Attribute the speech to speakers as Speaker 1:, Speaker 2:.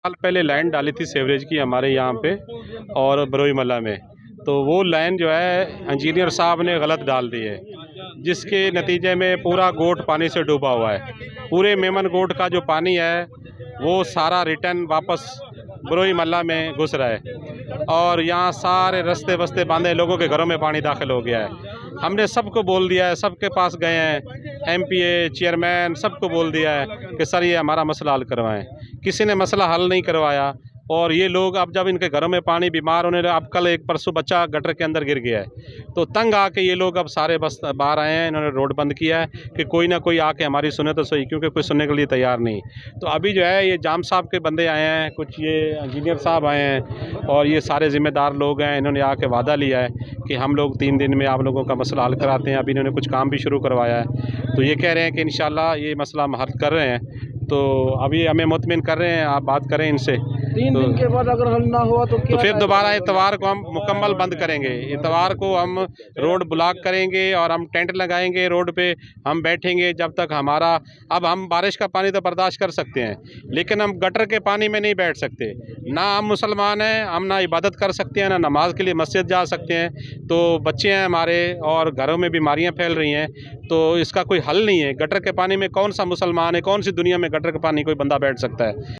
Speaker 1: साल पहले लाइन डाली थी सीवरेज की हमारे यहाँ पे और बरोई मल्ला में, तो वो लाइन जो है इंजीनियर साहब ने गलत डाल दी है, जिसके नतीजे में पूरा गोट पानी से डूबा हुआ है। पूरे मेमन गोट का जो पानी है वो सारा रिटर्न वापस बरोई मल्ला में घुस रहा है और यहाँ सारे रास्ते वस्ते बांधे, लोगों के घरों में पानी दाखिल हो गया है। हमने सबको बोल दिया है, सबके पास गए हैं, एमपीए चेयरमैन सबको बोल दिया है कि सर ये हमारा मसला हल करवाएं। किसी ने मसला हल नहीं करवाया और ये लोग अब जब इनके घरों में पानी बीमार होने लगा, अब कल एक परसों बच्चा गटर के अंदर गिर गया है, तो तंग आके ये लोग अब सारे बस बाहर आए हैं। इन्होंने रोड बंद किया है कि कोई ना कोई आके हमारी सुने तो सही, क्योंकि कोई सुनने के लिए तैयार नहीं। तो अभी जो है ये जाम साहब के बंदे आए हैं, कुछ ये इंजीनियर साहब आए हैं और ये सारे ज़िम्मेदार लोग हैं। इन्होंने आके वादा लिया है कि हम लोग 3 दिन में आप लोगों का मसला हल कराते हैं। अभी इन्होंने कुछ काम भी शुरू करवाया है, तो ये कह रहे हैं कि इंशाल्लाह ये मसला हम हल कर रहे हैं। तो अभी हमें मुतमिन कर रहे हैं, आप बात करें इनसे।
Speaker 2: 3 दिन के बाद अगर हल ना हुआ तो क्या?
Speaker 1: फिर दोबारा इतवार को हम मुकम्मल बंद करेंगे। इतवार को हम रोड ब्लॉक करेंगे और हम टेंट लगाएंगे, रोड पे हम बैठेंगे जब तक हमारा, अब हम बारिश का पानी तो बर्दाश्त कर सकते हैं लेकिन हम गटर के पानी में नहीं बैठ सकते। ना हम मुसलमान हैं, हम ना इबादत कर सकते हैं, ना नमाज के लिए मस्जिद जा सकते हैं। तो बच्चे हैं हमारे और घरों में बीमारियां फैल रही हैं, तो इसका कोई हल नहीं है। गटर के पानी में कौन सा मुसलमान है, कौन सी दुनिया में गटर के पानी कोई बंदा बैठ सकता है?